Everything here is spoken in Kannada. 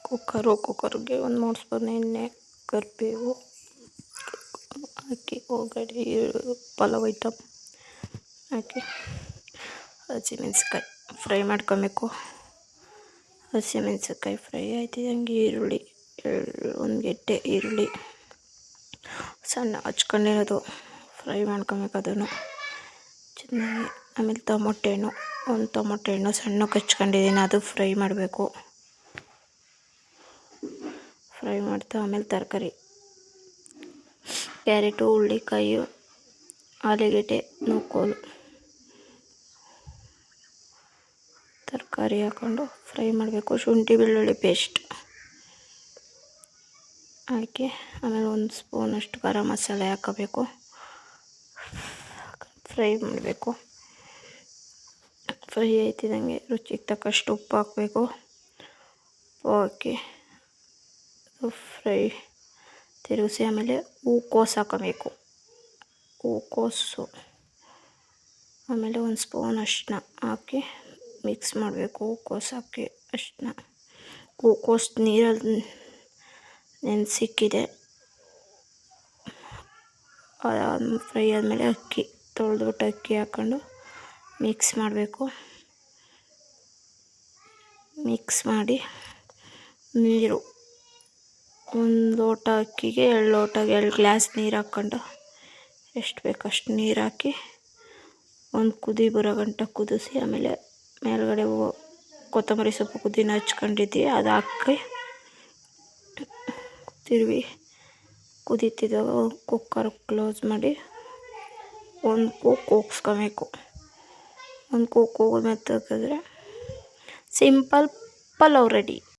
ಕುಕ್ಕರ್ಗೆ ಒಂದು 3 ಸ್ಪೂನ್ ಎಣ್ಣೆ, ಕರಿಬೇವು ಹಾಕಿ ಒಗ್ಗರಣೆ ಪಲಾವ್ ಐಟಮ್ ಹಾಕಿ ಹಸಿಮೆಣ್ಸಿಕಾಯಿ ಫ್ರೈ ಮಾಡ್ಕೊಬೇಕು. ಹಸಿಮೆಣ್ಸಿಕಾಯಿ ಫ್ರೈ ಆಯ್ತಿದ್ದಂಗೆ ಈರುಳ್ಳಿ, ಒಂದು ಗೆಡ್ಡೆ ಈರುಳ್ಳಿ ಸಣ್ಣ ಹಚ್ಕೊಂಡಿರೋದು ಫ್ರೈ ಮಾಡ್ಕೊಬೇಕು. ಅದನ್ನು ಚೆನ್ನಾಗಿ ಆಮೇಲೆ ಒಂದು ಟೊಮೊಟೊ ಹಣ್ಣು ಸಣ್ಣಕ್ಕೆ ಹಚ್ಕೊಂಡಿದ್ದೀನಿ, ಅದು ಫ್ರೈ ಮಾಡಬೇಕು. ಫ್ರೈ ಮಾಡ್ತಾ ಆಮೇಲೆ ತರಕಾರಿ ಕ್ಯಾರೆಟು, ಹುರುಳಿಕಾಯಿ, ಆಲೂಗೆಡ್ಡೆ, ನೂಕೋಲು ತರಕಾರಿ ಹಾಕ್ಕೊಂಡು ಫ್ರೈ ಮಾಡಬೇಕು. ಶುಂಠಿ ಬೆಳ್ಳುಳ್ಳಿ ಪೇಸ್ಟ್ ಹಾಕಿ ಆಮೇಲೆ 1 ಸ್ಪೂನಷ್ಟು ಗರಂ ಮಸಾಲೆ ಹಾಕೋಬೇಕು. ಫ್ರೈ ಮಾಡಬೇಕು. ಫ್ರೈ ಆಯ್ತಿದ್ದಂಗೆ ರುಚಿಗೆ ತಕ್ಕಷ್ಟು ಉಪ್ಪು ಹಾಕಬೇಕು. ಉಪ್ಪು ಹಾಕಿ ಫ್ರೈ ತಿರುಗಿಸಿ ಆಮೇಲೆ ಹೂಕೋಸು ಹಾಕೋಬೇಕು. ಹೂಕೋಸು ಆಮೇಲೆ 1 ಸ್ಪೂನ್ ಅರಿಶಿನ ಹಾಕಿ ಮಿಕ್ಸ್ ಮಾಡಬೇಕು. ಹೂಕೋಸು ಹಾಕಿ ಅರಿಶಿನ, ಹೂಕೋಸು ನೀರಲ್ಲಿ ನೆನೆಸಿಕ್ಕಿದೆ. ಫ್ರೈ ಆದಮೇಲೆ ಅಕ್ಕಿ ತೊಳೆದ್ಬಿಟ್ಟು ಅಕ್ಕಿ ಹಾಕ್ಕೊಂಡು ಮಿಕ್ಸ್ ಮಾಡಬೇಕು. ಮಿಕ್ಸ್ ಮಾಡಿ ನೀರು 1 ಲೋಟ ಅಕ್ಕಿಗೆ 2 ಗ್ಲಾಸ್ ನೀರು ಹಾಕ್ಕೊಂಡು ಎಷ್ಟು ಬೇಕು ಅಷ್ಟು ನೀರು ಹಾಕಿ ಒಂದು ಕುದಿ ಬರೋ ಗಂಟ ಕುದಿಸಿ ಆಮೇಲೆ ಮೇಲ್ಗಡೆ ಕೊತ್ತಂಬರಿ ಸೊಪ್ಪು ಪುದೀನ ಹಚ್ಕೊಂಡಿದ್ದೀವಿ ಅದು ಹಾಕಿ ತಿರುವಿ ಕುದೀತಿದ್ದಾಗ ಕುಕ್ಕರ್ ಕ್ಲೋಸ್ ಮಾಡಿ 1 ಕೂಗು ಕೂಗಿಸ್ಕೊಬೇಕು. 1 ಕೂಗು ಕೂಗಿದ್ಮೇಲೆ ತೆಗೆದ್ರೆ ಸಿಂಪಲ್ ಪಲಾವ್ ರೆಡಿ.